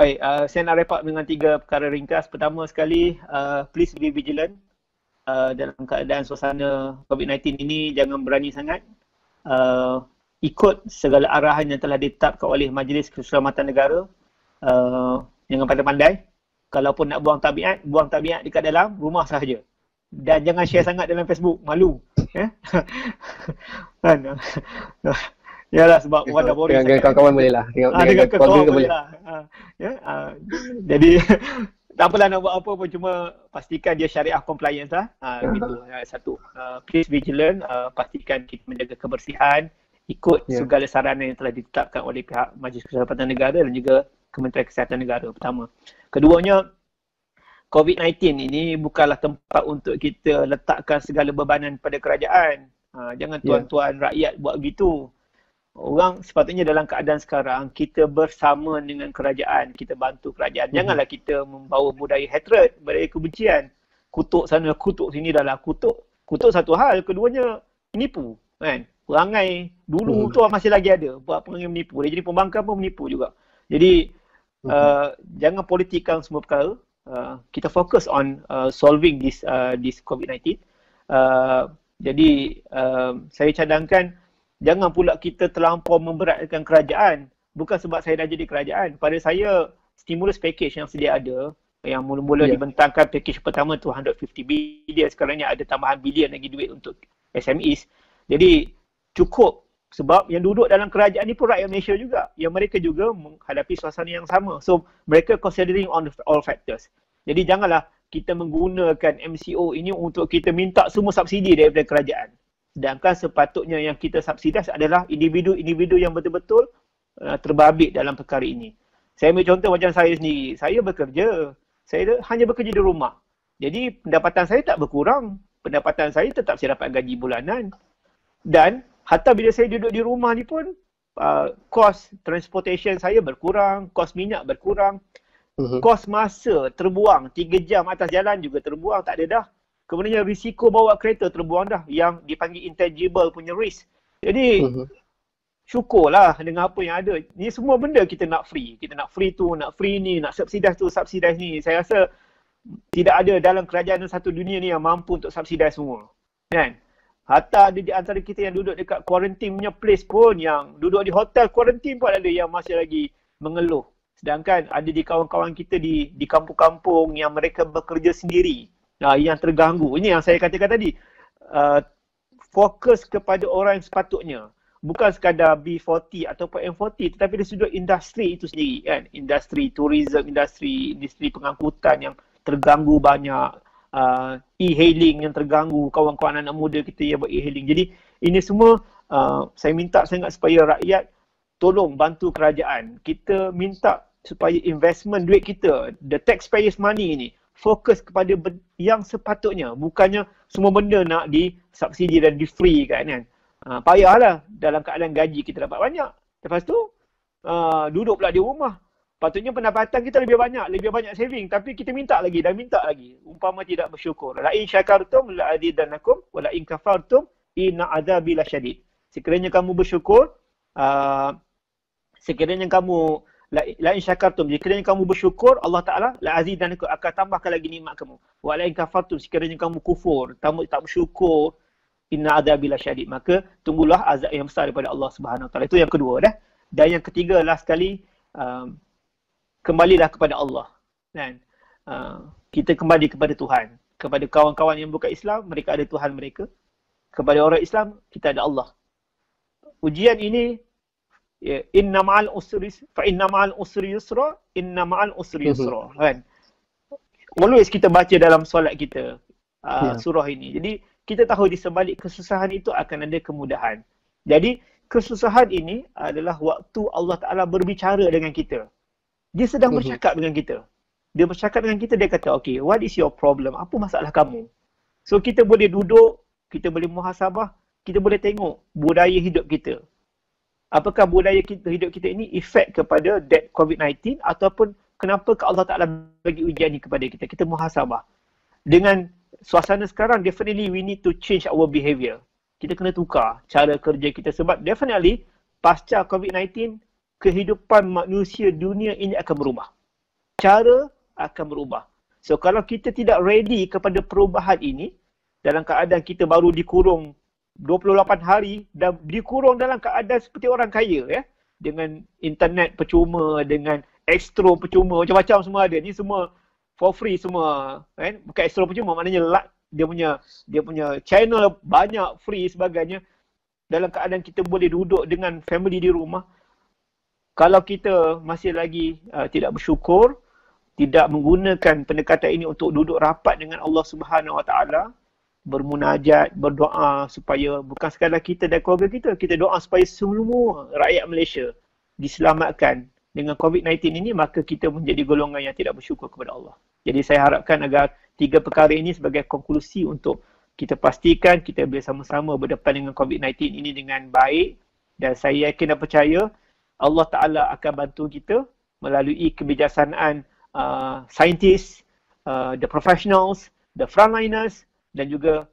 Baik, saya nak wrap up dengan 3 perkara ringkas. Pertama sekali, please be vigilant. Dalam keadaan suasana COVID-19 ini, jangan berani sangat. Ikut segala arahan yang telah ditetapkan oleh Majlis Keselamatan Negara. Jangan pandai-pandai. Kalaupun nak buang tabiat dekat dalam rumah sahaja. Dan jangan share sangat dalam Facebook, malu. Kan? Yalah, sebab wadah boring. Dengan kawan-kawan boleh lah. Dengan kawan boleh lah. Jadi tak apalah nak buat apa pun, cuma pastikan dia syariah compliance lah. Gitu. Satu, please vigilant, pastikan kita menjaga kebersihan, ikut segala saranan yang telah ditetapkan oleh pihak Majlis Keselamatan Negara dan juga Kementerian Kesihatan Negara. Pertama. Keduanya, COVID-19 ini bukanlah tempat untuk kita letakkan segala bebanan pada kerajaan. Jangan tuan-tuan rakyat buat begitu. Orang sepatutnya dalam keadaan sekarang, kita bersama dengan kerajaan, kita bantu kerajaan. Janganlah kita membawa budaya hatred, budaya kebencian. Kutuk sana, kutuk sini, dah lah kutuk. Kutuk satu hal, keduanya menipu. Kan? Perangai dulu tu masih lagi ada, buat perangai menipu. Dia jadi pembangkang pun menipu juga. Jadi, jangan politikkan semua perkara. Kita fokus on solving this COVID-19. Jadi, saya cadangkan, jangan pula kita terlampau memberatkan kerajaan. Bukan sebab saya dah jadi kerajaan. Pada saya, stimulus package yang sedia ada, yang mula-mula dibentangkan package pertama tu 150 bilion, sekarang ni ada tambahan bilion lagi duit untuk SMEs. Jadi cukup, sebab yang duduk dalam kerajaan ni pun rakyat Malaysia juga. Yang mereka juga menghadapi suasana yang sama. So mereka considering on all factors. Jadi janganlah kita menggunakan MCO ini untuk kita minta semua subsidi daripada kerajaan. Sedangkan sepatutnya yang kita subsidias adalah individu-individu yang betul-betul terbabit dalam perkara ini. Saya ambil contoh macam saya sendiri. Saya bekerja. Saya hanya bekerja di rumah. Jadi pendapatan saya tak berkurang. Pendapatan saya tetap saya dapat gaji bulanan. Dan hatta bila saya duduk di rumah ni pun, kos transportation saya berkurang, kos minyak berkurang, kos masa terbuang 3 jam atas jalan juga terbuang, tak ada dah. Kemudian risiko bawa kereta terbuang dah, yang dipanggil intangible punya risk. Jadi syukurlah dengan apa yang ada. Ni semua benda kita nak free. Kita nak free tu, nak free ni, nak subsidize tu, subsidize ni. Saya rasa tidak ada dalam kerajaan satu dunia ni yang mampu untuk subsidize semua. Kan? Hatta ada di antara kita yang duduk dekat quarantine punya place pun, yang duduk di hotel quarantine pun ada yang masih lagi mengeluh. Sedangkan ada di kawan-kawan kita di kampung-kampung yang mereka bekerja sendiri. Yang terganggu. Ini yang saya katakan tadi. Fokus kepada orang yang sepatutnya. Bukan sekadar B40 ataupun M40, tetapi dari sudut industri itu sendiri. Kan? Industri tourism, industri pengangkutan yang terganggu banyak. E-hailing yang terganggu. Kawan-kawan anak muda kita yang buat e-hailing. Jadi ini semua saya minta sangat supaya rakyat tolong bantu kerajaan. Kita minta supaya investment duit kita, the taxpayers money ini, fokus kepada yang sepatutnya. Bukannya semua benda nak disubsidi dan di-free kan. Payahlah dalam keadaan gaji kita dapat banyak. Lepas tu, duduk pula di rumah. Patutnya pendapatan kita lebih banyak saving. Tapi kita minta lagi dan minta lagi. Umpama tidak bersyukur. La in syakartum la azidannakum wa la in kafartum inna azabi lasyadid. Sekiranya kamu bersyukur, la in syakartum, sekiranya kamu bersyukur, Allah Ta'ala la azidannakum, akan tambahkan lagi nikmat kamu. Wa la in kafartum, sekiranya kamu kufur, tak bersyukur, inna adzabi lasyadid, maka tunggulah azab yang besar daripada Allah Subhanahu Wa Ta'ala. Itu yang kedua dah. Dan yang ketiga, last sekali, kembalilah kepada Allah. Kan? Kita kembali kepada Tuhan. Kepada kawan-kawan yang bukan Islam, mereka ada Tuhan mereka. Kepada orang Islam, kita ada Allah. Ujian ini, inna ma'al usri yusra, inna ma'al usri yusra. Kan? Always kita baca dalam solat kita surah ini. Jadi kita tahu di sebalik kesusahan itu akan ada kemudahan. Jadi kesusahan ini adalah waktu Allah Ta'ala berbicara dengan kita. Dia sedang bercakap dengan kita. Dia bercakap dengan kita, dia kata, okay, what is your problem? Apa masalah kamu? So kita boleh duduk, kita boleh muhasabah, kita boleh tengok budaya hidup kita. Apakah budaya hidup kita ini efek kepada that COVID-19 ataupun kenapa Allah Ta'ala bagi ujian ini kepada kita. Kita muhasabah. Dengan suasana sekarang, definitely we need to change our behavior. Kita kena tukar cara kerja kita sebab definitely pasca COVID-19, kehidupan manusia dunia ini akan berubah. cara akan berubah. So kalau kita tidak ready kepada perubahan ini, dalam keadaan kita baru dikurung 28 hari dan dikurung dalam keadaan seperti orang kaya ya, dengan internet percuma, dengan extra percuma, macam-macam semua ada. Ni semua for free semua kan. Bukan extra percuma, maknanya dia punya channel banyak free sebagainya. Dalam keadaan kita boleh duduk dengan family di rumah, kalau kita masih lagi tidak bersyukur, tidak menggunakan pendekatan ini untuk duduk rapat dengan Allah Subhanahu Wa Taala, bermunajat, berdoa supaya bukan sekadar kita dan keluarga kita doa supaya semua rakyat Malaysia diselamatkan dengan COVID-19 ini, maka kita menjadi golongan yang tidak bersyukur kepada Allah. Jadi saya harapkan agar 3 perkara ini sebagai konklusi untuk kita pastikan kita boleh sama-sama berdepan dengan COVID-19 ini dengan baik, dan saya yakin dan percaya Allah Ta'ala akan bantu kita melalui kebijaksanaan saintis, the professionals, the frontliners, dan juga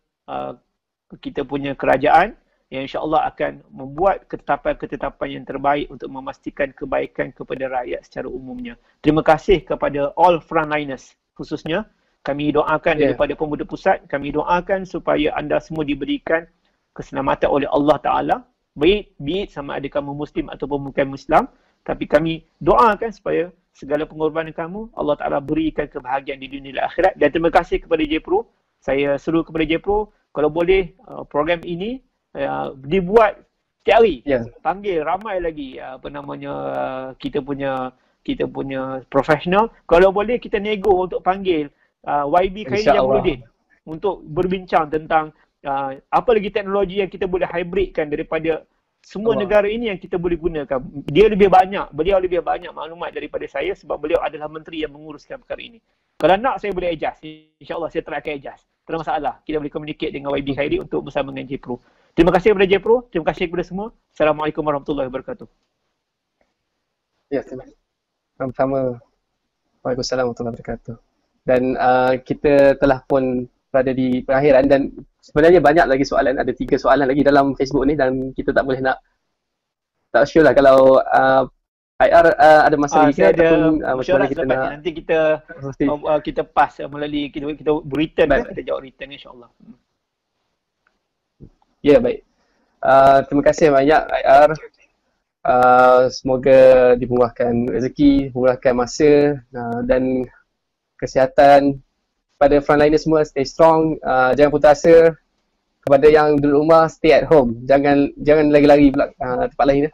kita punya kerajaan yang insya-Allah akan membuat ketetapan-ketetapan yang terbaik untuk memastikan kebaikan kepada rakyat secara umumnya. Terima kasih kepada all frontliners khususnya. Kami doakan daripada Pemuda Pusat, kami doakan supaya anda semua diberikan keselamatan oleh Allah Ta'ala, baik sama ada kamu Muslim ataupun bukan Muslim, tapi kami doakan supaya segala pengorbanan kamu Allah Ta'ala berikan kebahagiaan di dunia dan akhirat. Dan terima kasih kepada J-Pro. Saya seru kepada J-Pro, kalau boleh program ini dibuat setiap hari. Panggil ramai lagi kita punya profesional. Kalau boleh kita nego untuk panggil YB Khairi Jamaluddin untuk berbincang tentang apa lagi teknologi yang kita boleh hybridkan daripada semua negara ini yang kita boleh gunakan. Beliau lebih banyak maklumat daripada saya sebab beliau adalah menteri yang menguruskan perkara ini. Kalau nak, saya boleh adjust. InsyaAllah saya try akan adjust. Tak ada masalah. Kita boleh communicate dengan YB Khairi untuk bersama dengan J-Pro. Terima kasih kepada J-Pro. Terima kasih kepada semua. Assalamualaikum warahmatullahi wabarakatuh. Ya, sama-sama. Waalaikumsalam warahmatullahi wabarakatuh. Dan kita telah pun berada di perakhiran dan sebenarnya banyak lagi soalan. Ada 3 soalan lagi dalam Facebook ni dan kita tak boleh tak sure lah kalau IR ada masa lagi ataupun macam mana kita nak nanti kita pass melalui kita return kita jawab return insya-Allah. Ya, baik. Terima kasih banyak IR. Semoga dimurahkan rezeki, dimurahkan masa dan kesihatan. Pada frontliner semua, stay strong, jangan putus asa. Kepada yang duduk rumah, stay at home. Jangan lagi-lari pula tempat lain.